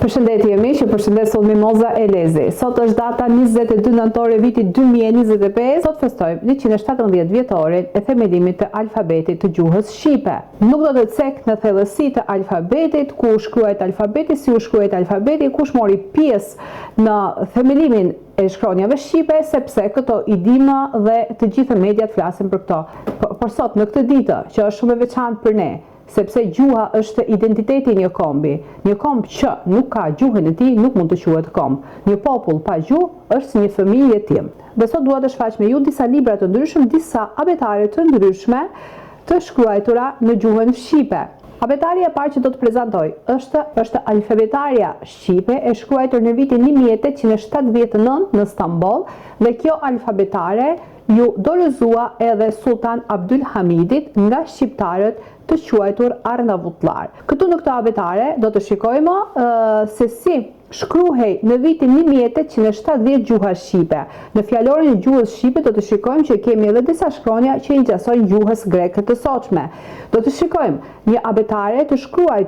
Përshëndetje miq, ju përshëndet sot Mimoza Elezi. Sot është data 22 nëntor e vitit 2025. Sot festojmë 117 vjetorin e themelimit të alfabetit të gjuhës shqipe. Nuk do të cek në thellësi të alfabetit, ku shkruhet alfabeti, si u shkruhet alfabeti, kush mori pjesë në themelimin e shkronjave shqipe, sepse këto i dimë dhe të gjithë mediat flasin për këto. Por sot në këtë ditë, që është shumë e veçantë për ne, sepse gjuha është identiteti një kombi. Një komb që nuk ka gjuhën e tij nuk mund të quhet komb. Një popull pa gjuhë është si një fëmijë jetim. Dhe sot dua të shfaq me ju disa libra të ndryshëm, disa abetare të ndryshme të shkruara në gjuhën shqipe. Abetaria e parë që do të prezantoj është alfabetaria shqipe e shkruar në vitin 1879 në Stamboll, dhe kjo alfabetare ju dorëzua edhe Sultan Abdulhamidit nga shqiptarët të quajtur arnavutlar. Këtu në këtë abetare do të shikojmë se si shkruhej në vitin 1870 gjuha shqipe. Në fjalorin e gjuhës shqipe do të shikojmë që kemi edhe disa shkronja që i ngjasojnë gjuhës greke të sotshme. Do të shikojmë një abetare të shkruar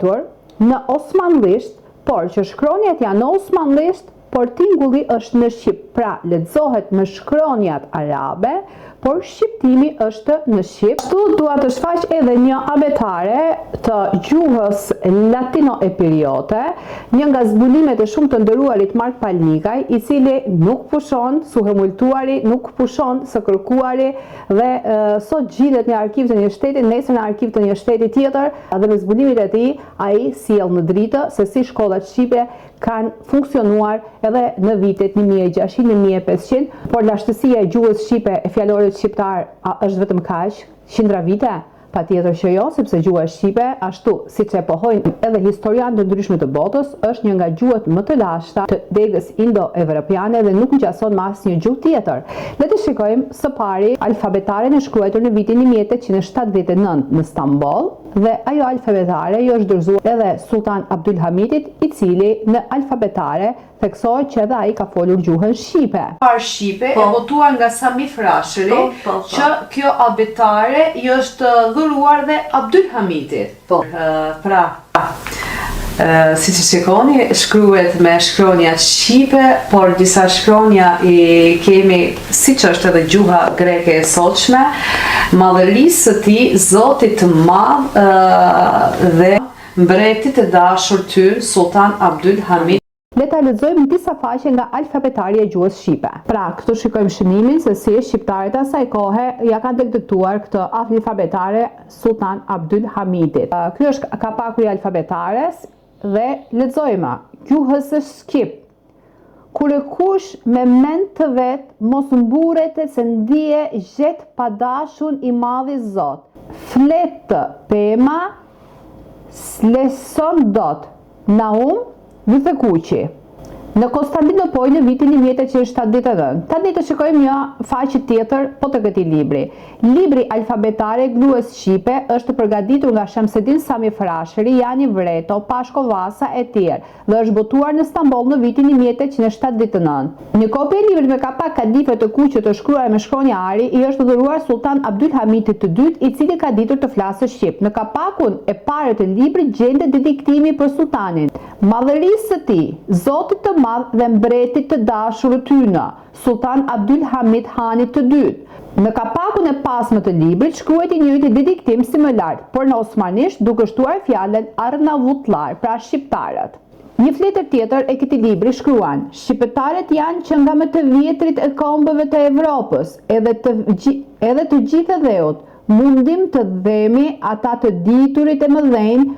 në osmanlisht, por që shkronjat janë në osmanlisht, por tingulli është në shqip. Pra, lexohet me shkronjat arabe, por shqiptimi është në shqip. Këtu dua të shfaq edhe një abetare të gjuhës latino-epiriote, një nga zbulimet e shumë të nderuarit Mark Palnikaj, i cili nuk pushon suhemultuari, nuk pushon së kërkuari, dhe sot gjidet në arkiv të një shteti, nesër në arkiv të një shteti tjetër, dhe me zbulimit e tij ai sjell në dritë se si shkollat shqipe kanë funksionuar edhe në vitet 1600-1500, por lashtësia e gjuhës shqipe e fjalorit shqiptar është vetëm kaq, qindra vite? Patjetër që jo, sepse gjuha shqipe, ashtu siç e pohojnë edhe historianë të ndryshme të botës, është një nga gjuhët më të lashta të degës indo-evropiane dhe nuk ngjason me asnjë gjuhë tjetër. Le të shikojmë së pari alfabetaren e shkruar në vitin 1879 në Stamboll, dhe ajo alfabetare jo është dorëzuar edhe Sultan Abdulhamidit, i cili në alfabetare theksohet që edhe ai ka folur gjuhën shqipe. Shqipe e votuar nga Sami Frashëri, që kjo abetare i është dhuruar dhe Abdulhamidit. Pra, si që shikoni, shkruhet me shkronjat shqipe, por disa shkronja i kemi, si që është edhe gjuha greke e sotshme, madhërisë së tij, Zotit të madh dhe mbretit të dashur ty, Sultan Abdulhamid. Le ta lexojmë disa faqe nga alfabetaria e gjuhës shqipe. Pra, këtu shikojmë shënimin se si shqiptarët asaj kohe ja kanë diktuar këtë alfabetare Sultan Abdulhamidit. Ky është kapaku i alfabetares dhe lexojmë: gjuhës së shqip. Kur e kush me mend të vet, mos mburret se ndije gjet padashun i madhi Zot. Flet pema, sleson dot. Naum Vythekuqi. Në Konstantinopol në vitin 1879. Tani të shikojmë një faqe tjetër po të këtij libri. Libri alfabetare gjuhës shqipe është përgatitur nga Shamsedin Sami Frashëri, Jani Vreto, Pashko Vasa e tjerë, dhe është botuar në Stamboll në vitin 1879. Një kopje e librit me kapak kadife të kuqe të shkruar me shkronja ari i është dhuruar Sultan Abdulhamidit të dytë, i cili ka ditur të flasë shqip. Në kapakun e parë të librit gjendet dediktimi për sultanin. Madhërisë së tij, Zotit të madh dhe mbretit të dashur tyna, Sultan Abdulhamid Hanit të dytë. Në kapakun e pasme të librit shkruhet i njëjti dediktim si më lart, por në osmanisht duke shtuar fjalën arnavutlar, pra shqiptarët. Një fletër tjetër e këtij libri shkruan: shqiptarët janë që nga më të vjetrit e kombëve të Evropës, edhe të gjithë dheut, mundim të dhemi ata të diturit e mëdhenj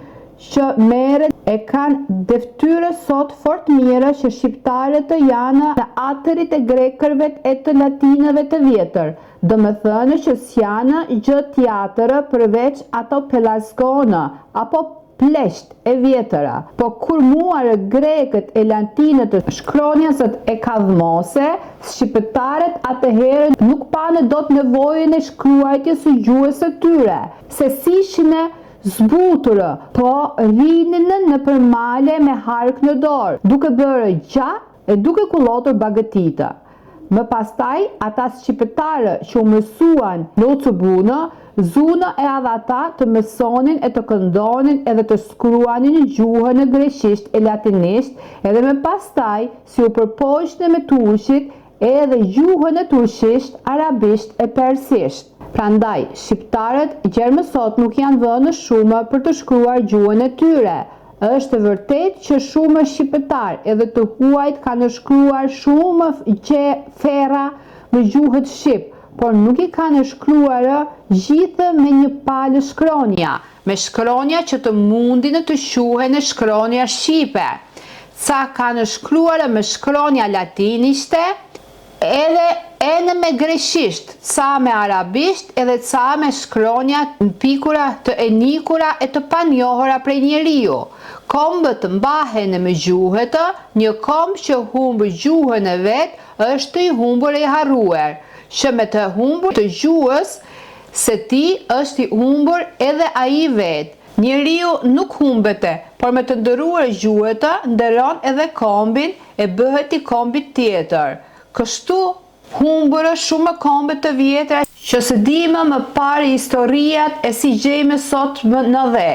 që merret e kanë deftyre sot fort mira që shqiptarët të janë në atërit e grekërve e të latinëve të vjetër, domethënë që s'janë gjë tjetër përveç ato pelasgona apo plesht e vjetëra. Po kur muarë grekët e latinët të shkronjasët e kadhmose, shqiptarët atëherë nuk panë dot nevojën e shkruajtjes së gjuhës së tyre, se ishin zbuturë, po rinin në përmale me hark në dorë, duke bërë gjatë e duke kullotur bagëtita. Më pastaj, ata shqiptarë që u mësuan në Ucubuna, Zuna e adhata të mësonin e të këndonin edhe të shkruanin gjuhën e greqisht e latinisht edhe me pastaj si u përpoqnin me turqit edhe gjuhën e turqisht, arabisht e persisht. Prandaj, shqiptarët gjermësot nuk janë vënë shumë për të shkruar gjuhën e tyre. Është vërtet që shumë shqiptar edhe të huajt kanë shkruar shumë ferra me gjuhët shqip, por nuk i kanë shkruar gjithë me një palë shkronja, me shkronja që të mundin të quhen shkronja shqipe. Ca kanë shkruar me shkronja latinishte, edhe me greqisht, ca me arabisht edhe ca me shkronja pikura të enikura e të panjohura prej njeriu. Kombët mbahen me gjuhët, një komb që humbë gjuhën e vet është i humbur e i harruar, që me të humbur të gjuhës se ti është i humbur edhe ai vet. Njeriu nuk humbete, por me të ndëruar gjuhët ndëron edhe kombin e bëhet i kombit tjetër. Kështu humbur shumë kombe të vjetra që së dime më parë historiat e si gjejme sot në dhe.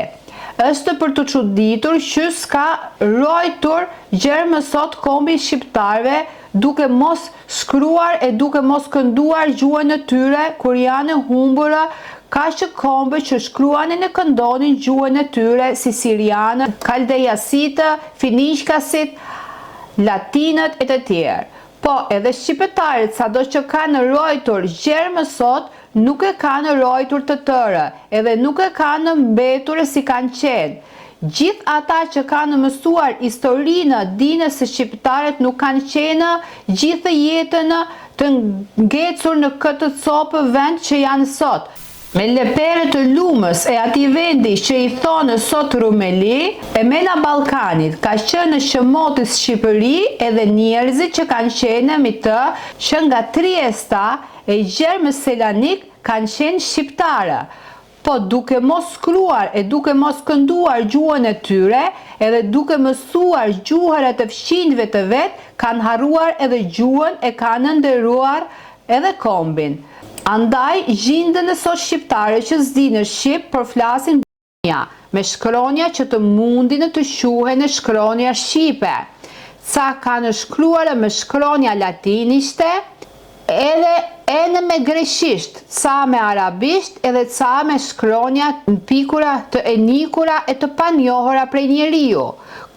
Është për të çuditur që s'ka ruajtur gjermësot kombi shqiptarve duke mos shkruar e duke mos kënduar gjuhën e tyre kur janë humbura ka që kombe që shkruanin e këndonin gjuhën e tyre si sirianë, kaldejasitë, finiqkasit, latinët e të tjerë. Po edhe shqiptarët sado që kanë ruajtur gjermësot nuk e kanë ruajtur të tërë, edhe nuk e kanë mbetur si kanë qenë. Gjithë ata që kanë mësuar historinë dinë se shqiptarët nuk kanë qenë gjithë jetën të ngecur në këtë copë vend që janë sot. Me lepere të lumës e ati vendi që i thonë sot Rumeli, e mena Balkanit, ka qenë shëmotis Shqipëri edhe njerëzit që kanë qenë mi të që nga Triesta e Gjermës Selanik kanë qenë shqiptare. Po duke mos shkruar e duke mos kënduar gjuhën e tyre, edhe duke mësuar gjuhërat e fqinjve të vet, kanë harruar edhe gjuhën e kanë ndëruar edhe kombin. Andaj, gjindën e sot shqiptare që s'dinë shqip, por flasin b***nja, me shkronja që të mundin të quhen shkronja shqipe. Ca kanë shkruar me shkronja latinishte, edhe me greqisht, ca me arabisht edhe ca me shkronja pikura të enikura e të panjohura prej njeriu.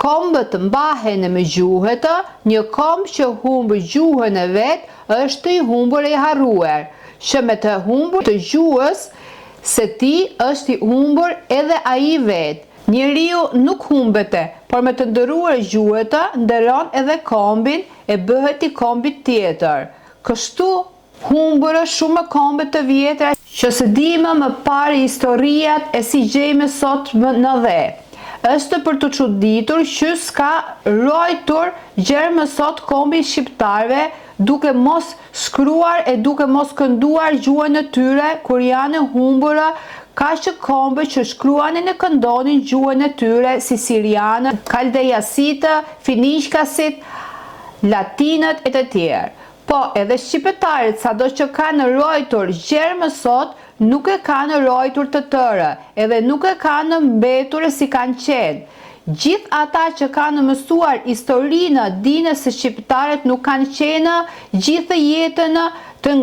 Kombët mbahen me gjuhët, një komb që humbë gjuhën e vet është i humbur e i harruar, që me të humbur të gjuhës se ti është i humbur edhe ai vet. Njeriu nuk humbete, por me të ndëruar gjuhët ndëron edhe kombin e bëhet i kombit tjetër. Kështu humbur shumë kombe të vjetra që së dime më parë historiat e si gjejme sot në dhe. Është për të çuditur që s'ka ruajtur gjermësot kombi shqiptarve duke mos shkruar e duke mos kënduar gjuhën e tyre kur janë humbura ka që kombe që shkruanin e këndonin gjuhën e tyre si sirianë, kaldejasitë, finiqkasit, latinët e të tjerë. Po edhe shqiptarët sado që kanë ruajtur gjermësot nuk e kanë ruajtur të tërë, edhe nuk e kanë mbetur si kanë qenë. Gjithë ata që kanë mësuar historinë dinë se shqiptarët nuk kanë qenë gjithë jetën të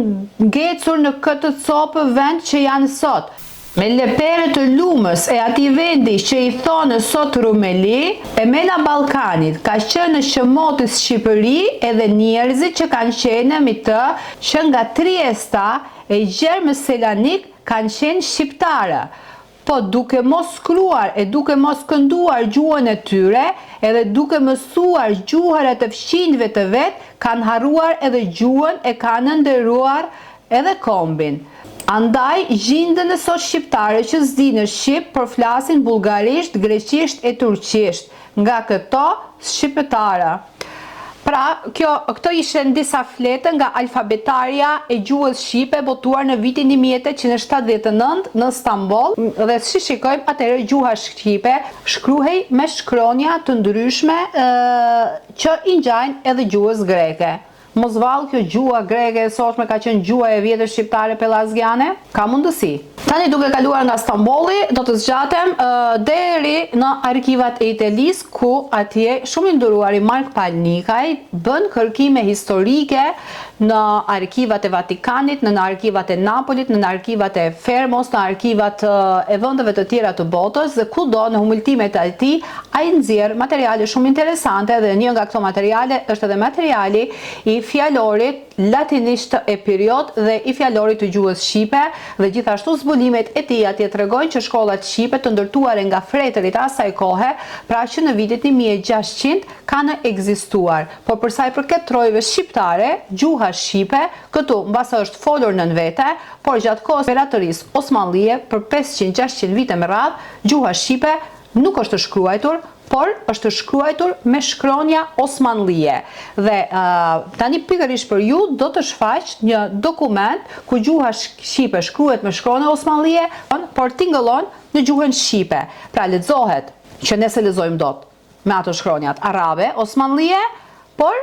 ngecur në këtë copë vend që janë sot. Me lepere të lumës e ati vendi që i thonë sot Rumeli, e mena Balkanit, ka qenë shëmotis Shqipëri edhe njerëzit që kanë qenë mi të që nga Triesta e Gjermës Selanik kanë qenë shqiptare. Po duke mos shkruar e duke mos kënduar gjuhën e tyre, edhe duke mësuar gjuhërat e fqinjve të vet, kanë harruar edhe gjuhën e kanë ndëruar edhe kombin. Andaj, gjindën e sot shqiptare që s'dinë shqip, por flasin bulgarisht, greqisht e turqisht, nga këto shqiptare. Pra, këto ishen disa flete nga alfabetaria e gjuhës shqipe botuar në vitin 1879 në Stamboll, dhe si shikojmë atëherë gjuha shqipe shkruhej me shkronja të ndryshme që i ngjajnë edhe gjuhës greke. mos vallë kjo gjuha greke e sotme ka qenë gjuha e vjetër shqiptare pelazgiane? Ka mundësi. Tani duke kaluar nga Stambolli, do të zgjatem deri në arkivat e Itelis, ku atje shumë i nderuari Mark Palnikaj bën kërkime historike në arkivat e Vatikanit, në arkivat e Napolit, në arkivat e Fermos, në arkivat e vendeve të tjera të botës, dhe kudo në humultimet e tij ai nxjerr materiale shumë interesante, dhe një nga këto materiale është edhe materiali i fjalorit latinisht e periud dhe i fjalorit të gjuhës shqipe, dhe gjithashtu zbulimet e tij atje tregojnë që shkollat shqipe të ndërtuara nga fretërit asaj kohe, pra që në vitin 1600 kanë ekzistuar. Por për sa i përket trojve shqiptare, gjuha shqipe këtu mbase është folur nën vete, por gjatë kohës imperatërisë osmanllie për 500-600 vite me radhë, gjuha shqipe nuk është shkruajtur, por është shkruajtur me shkronja osmanllie. Dhe tani pikërisht për ju do të shfaq një dokument ku gjuha shqipe shkruhet me shkronja osmanllie, por tingëllon në gjuhën shqipe. Pra lexohet, që ne se lexojmë dot me ato shkronjat arabe, osmanllie, por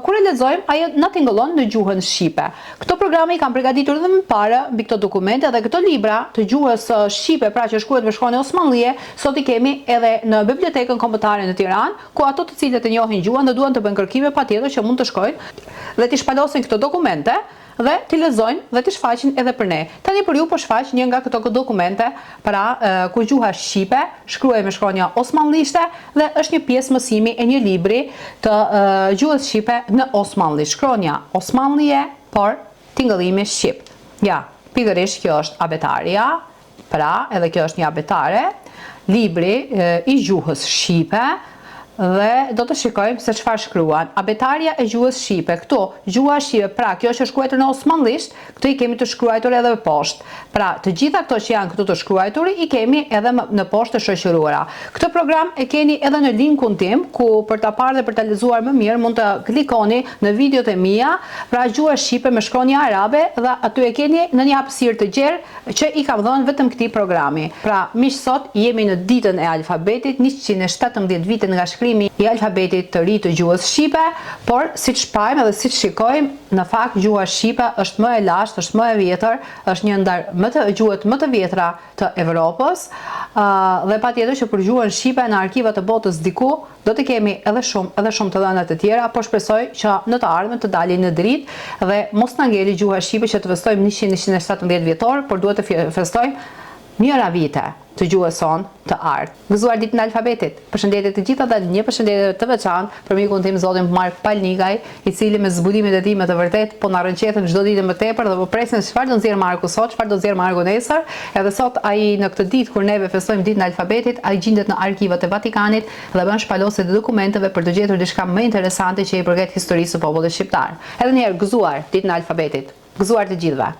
kur e lexojmë ajo na tingëllon në gjuhën shqipe. Këto programe i kam përgatitur edhe më parë mbi këto dokumente, dhe këto libra të gjuhës shqipe, pra që shkruhet me shkronjë osmanllie, sot i kemi edhe në bibliotekën kombëtare në Tiranë, ku ato të cilët e njohin gjuhën dhe duan të bëjnë kërkime patjetër që mund të shkojnë dhe t'i shpalosin këto dokumente dhe t'i lexojnë dhe t'i shfaqin edhe për ne. Tani për ju po shfaq një nga këto dokumente, pra ku gjuha shqipe shkruhet me shkronja osmanlishte dhe është një pjesë mësimi e një libri të gjuhës shqipe në osmanli. Shkronja osmanllie, por tingëllimi shqip. Ja, pikërisht kjo është abetaria, pra edhe kjo është një abetare, libri i gjuhës shqipe, dhe do të shikojmë se çfarë shkruan. Abetaria e gjuhës shqipe. Këtu gjuha shqipe, pra kjo që është shkruar në osmanlisht, këtu i kemi të shkruar edhe poshtë. Pra të gjitha këto që janë këtu të shkruar i kemi edhe në poshtë të shoqëruara. Këtë program e keni edhe në linkun tim, ku për ta parë dhe për ta lexuar më mirë mund të klikoni në videot e mia, pra gjuha shqipe me shkronja arabe, dhe aty e keni në një hapësirë të gjerë që i kam dhënë vetëm këtij programi. Pra miq, sot jemi në ditën e alfabetit, 117 vite nga shkrimi i alfabetit të ri të gjuhës shqipe, por siç pajmë dhe siç shikojmë, në fakt gjuha shqipe është më e lashtë, është më e vjetër, është një ndër gjuhët më të vjetra të Evropës, dhe patjetër që për gjuhën shqipe në arkivat të botës diku do të kemi edhe shumë të dhëna të tjera, por shpresoj që në të ardhmen të dalin në dritë dhe mos na ngeli gjuha shqipe që të festojmë 117 vjetor, por duhet të festojmë njëra vite të gjuhës sonë të ardhë. Gëzuar ditën e alfabetit. Përshëndetje të gjitha dhe një përshëndetje të veçantë për mikun tim zotin Mark Palnikaj, i cili me zbulimet e tij me të vërtet po na rënqetën çdo ditë më tepër dhe po presim çfarë do nxjerr Marku sot, çfarë do nxjerr Marku nesër. Edhe sot ai në këtë ditë kur neve festojmë ditën e alfabetit, ai gjendet në arkivat e Vatikanit dhe bën shpalosje të dokumenteve për të gjetur diçka më interesante që i përket historisë së popullit shqiptar. Edhe një herë gëzuar ditën e alfabetit. Gëzuar të gjithëve.